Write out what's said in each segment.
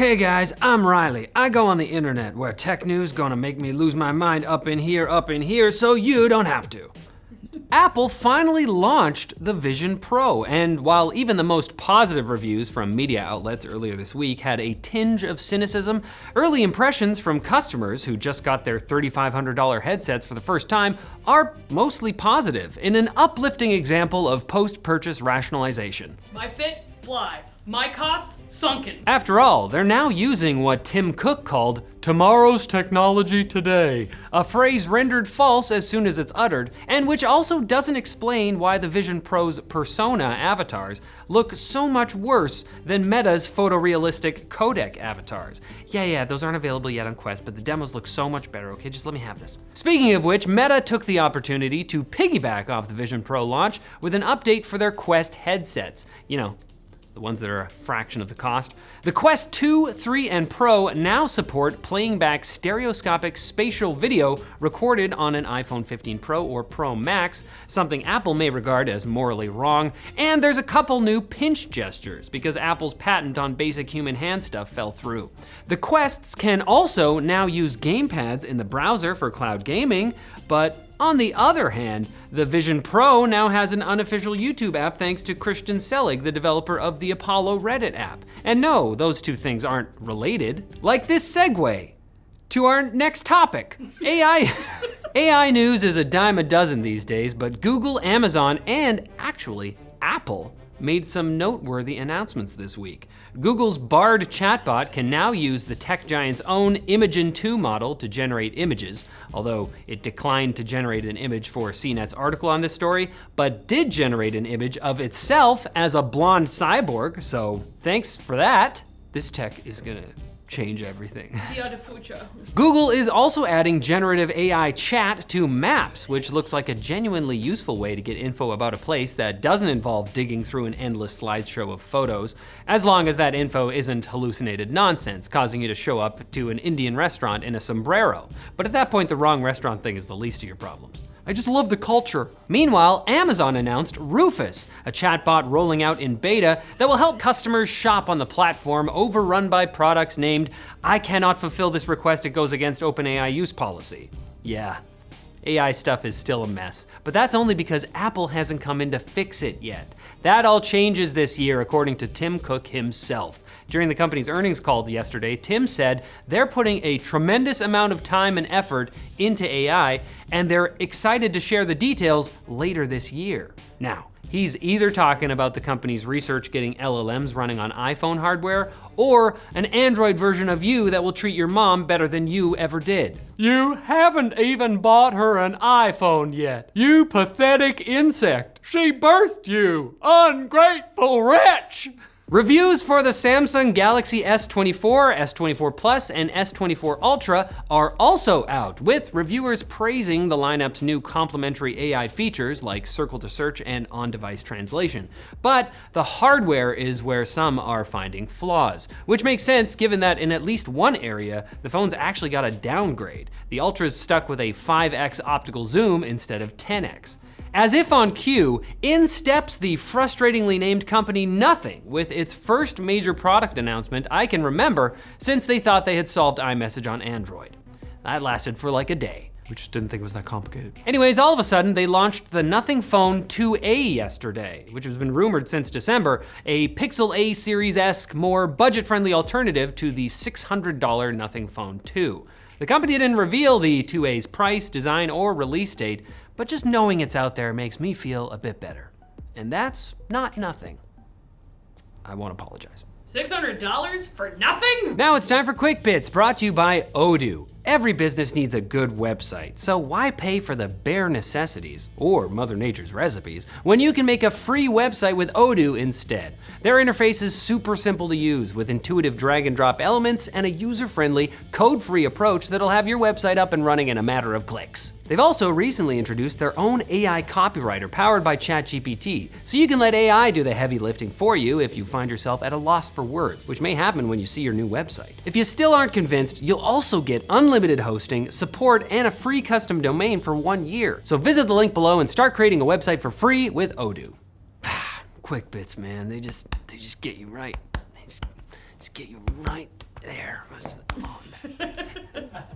Hey guys, I'm Riley. I go on the internet where tech news gonna make me lose my mind up in here, so you don't have to. Apple finally launched the Vision Pro, and while even the most positive reviews from media outlets earlier this week had a tinge of cynicism, early impressions from customers who just got their $3,500 headsets for the first time are mostly positive, in an uplifting example of post-purchase rationalization. My fit, fly. My cost, sunken. After all, they're now using what Tim Cook called tomorrow's technology today, a phrase rendered false as soon as it's uttered, and which also doesn't explain why the Vision Pro's persona avatars look so much worse than Meta's photorealistic codec avatars. Yeah, those aren't available yet on Quest, but the demos look so much better, okay? Just let me have this. Speaking of which, Meta took the opportunity to piggyback off the Vision Pro launch with an update for their Quest headsets. You know, the ones that are a fraction of the cost. The Quest 2, 3, and Pro now support playing back stereoscopic spatial video recorded on an iPhone 15 Pro or Pro Max, something Apple may regard as morally wrong. And there's a couple new pinch gestures because Apple's patent on basic human hand stuff fell through. The Quests can also now use gamepads in the browser for cloud gaming, but on the other hand, the Vision Pro now has an unofficial YouTube app thanks to Christian Selig, the developer of the Apollo Reddit app. And no, those two things aren't related. Like this segue to our next topic. AI news is a dime a dozen these days, but Google, Amazon, and actually Apple made some noteworthy announcements this week. Google's Bard chatbot can now use the tech giant's own Imagen 2 model to generate images, although it declined to generate an image for CNET's article on this story, but did generate an image of itself as a blonde cyborg, so thanks for that. This tech is gonna change everything. Google is also adding generative AI chat to Maps, which looks like a genuinely useful way to get info about a place that doesn't involve digging through an endless slideshow of photos, as long as that info isn't hallucinated nonsense, causing you to show up to an Indian restaurant in a sombrero. But at that point, the wrong restaurant thing is the least of your problems. I just love the culture. Meanwhile, Amazon announced Rufus, a chatbot rolling out in beta that will help customers shop on the platform overrun by products named, "I cannot fulfill this request, it goes against OpenAI use policy." Yeah, AI stuff is still a mess, but that's only because Apple hasn't come in to fix it yet. That all changes this year, according to Tim Cook himself. During the company's earnings call yesterday, Tim said they're putting a tremendous amount of time and effort into AI, and they're excited to share the details later this year. Now, he's either talking about the company's research getting LLMs running on iPhone hardware, or an Android version of you that will treat your mom better than you ever did. You haven't even bought her an iPhone yet. You pathetic insect. She birthed you. Ungrateful wretch. Reviews for the Samsung Galaxy S24, S24 Plus, and S24 Ultra are also out, with reviewers praising the lineup's new complementary AI features like circle to search and on-device translation. But the hardware is where some are finding flaws, which makes sense given that in at least one area, the phone's actually got a downgrade. The Ultra's stuck with a 5x optical zoom instead of 10x. As if on cue, in steps the frustratingly named company Nothing with its first major product announcement I can remember since they thought they had solved iMessage on Android. That lasted for like a day. We just didn't think it was that complicated. Anyways, all of a sudden they launched the Nothing Phone 2A yesterday, which has been rumored since December, a Pixel A series-esque, more budget-friendly alternative to the $600 Nothing Phone 2. The company didn't reveal the 2A's price, design, or release date, but just knowing it's out there makes me feel a bit better. And that's not nothing. I won't apologize. $600 for nothing? Now it's time for Quick Bits, brought to you by Odoo. Every business needs a good website, so why pay for the bare necessities, or Mother Nature's recipes, when you can make a free website with Odoo instead? Their interface is super simple to use, with intuitive drag and drop elements and a user-friendly, code-free approach that'll have your website up and running in a matter of clicks. They've also recently introduced their own AI copywriter powered by ChatGPT, so you can let AI do the heavy lifting for you if you find yourself at a loss for words, which may happen when you see your new website. If you still aren't convinced, you'll also get unlimited hosting, support, and a free custom domain for 1 year. So visit the link below and start creating a website for free with Odoo. Quick Bits, man, they just get you right. They just get you right There.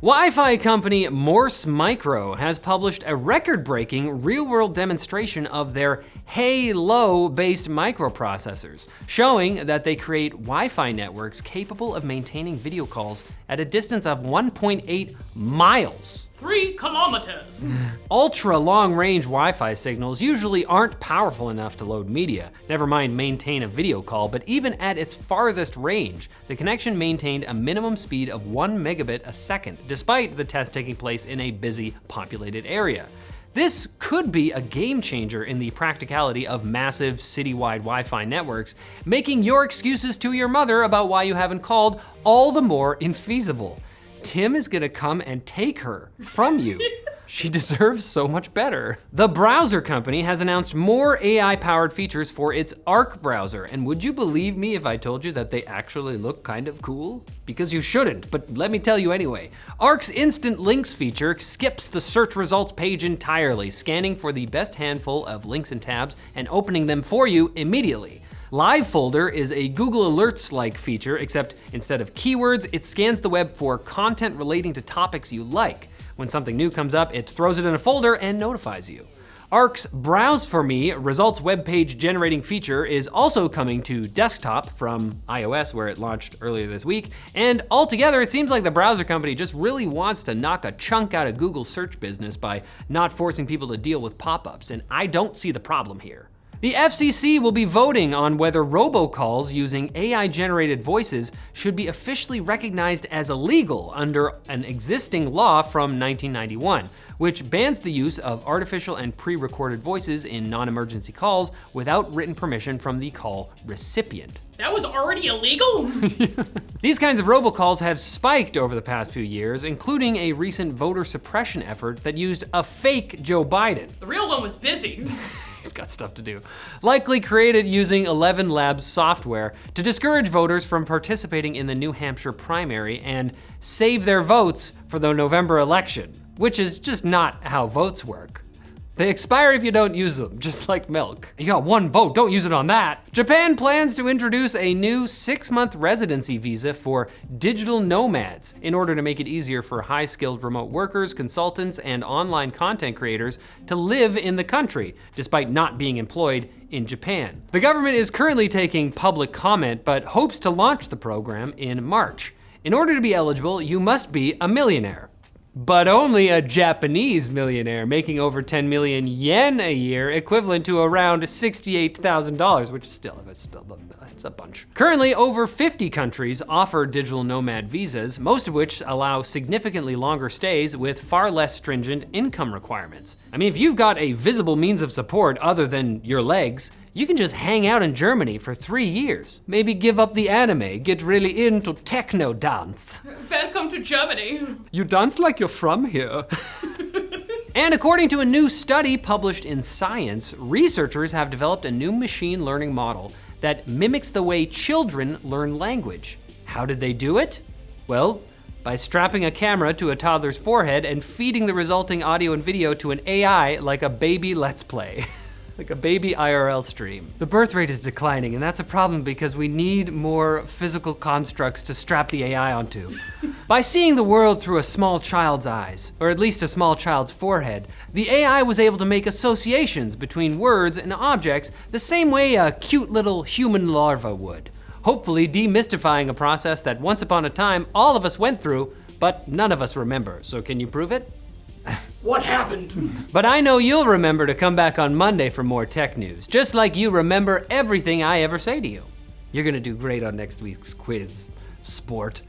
Wi-Fi company Morse Micro has published a record-breaking real-world demonstration of their Halo-based microprocessors, showing that they create Wi-Fi networks capable of maintaining video calls at a distance of 1.8 miles. 3 kilometers. Ultra long-range Wi-Fi signals usually aren't powerful enough to load media, never mind maintain a video call, but even at its farthest range, the connection maintained a minimum speed of 1 megabit a second, despite the test taking place in a busy, populated area. This could be a game changer in the practicality of massive citywide Wi-Fi networks, making your excuses to your mother about why you haven't called all the more infeasible. Tim is gonna come and take her from you. She deserves so much better. The browser company has announced more AI-powered features for its Arc browser, and would you believe me if I told you that they actually look kind of cool? Because you shouldn't, but let me tell you anyway. Arc's Instant Links feature skips the search results page entirely, scanning for the best handful of links and tabs and opening them for you immediately. Live Folder is a Google Alerts-like feature, except instead of keywords, it scans the web for content relating to topics you like. When something new comes up, it throws it in a folder and notifies you. Arc's Browse for Me results web page generating feature is also coming to desktop from iOS, where it launched earlier this week. And altogether, it seems like the browser company just really wants to knock a chunk out of Google's search business by not forcing people to deal with pop-ups, and I don't see the problem here. The FCC will be voting on whether robocalls using AI-generated voices should be officially recognized as illegal under an existing law from 1991, which bans the use of artificial and pre-recorded voices in non-emergency calls without written permission from the call recipient. That was already illegal? These kinds of robocalls have spiked over the past few years, including a recent voter suppression effort that used a fake Joe Biden. The real one was busy. He's got stuff to do. Likely created using 11 Labs software to discourage voters from participating in the New Hampshire primary and save their votes for the November election, which is just not how votes work. They expire if you don't use them, just like milk. You got one vote, don't use it on that. Japan plans to introduce a new 6-month residency visa for digital nomads in order to make it easier for high-skilled remote workers, consultants, and online content creators to live in the country, despite not being employed in Japan. The government is currently taking public comment, but hopes to launch the program in March. In order to be eligible, you must be a millionaire. But only a Japanese millionaire making over 10 million yen a year, equivalent to around $68,000, which is still, it's a bunch. Currently, over 50 countries offer digital nomad visas, most of which allow significantly longer stays with far less stringent income requirements. I mean, if you've got a visible means of support other than your legs, you can just hang out in Germany for 3 years. Maybe give up the anime, get really into techno dance. Welcome to Germany. You dance like you're from here. And according to a new study published in Science, researchers have developed a new machine learning model that mimics the way children learn language. How did they do it? Well, by strapping a camera to a toddler's forehead and feeding the resulting audio and video to an AI like a baby Let's Play. Like a baby IRL stream. The birth rate is declining, and that's a problem because we need more physical constructs to strap the AI onto. By seeing the world through a small child's eyes, or at least a small child's forehead, the AI was able to make associations between words and objects the same way a cute little human larva would, hopefully demystifying a process that once upon a time all of us went through, but none of us remember. So can you prove it? What happened? But I know you'll remember to come back on Monday for more tech news, just like you remember everything I ever say to you. You're gonna do great on next week's quiz, sport.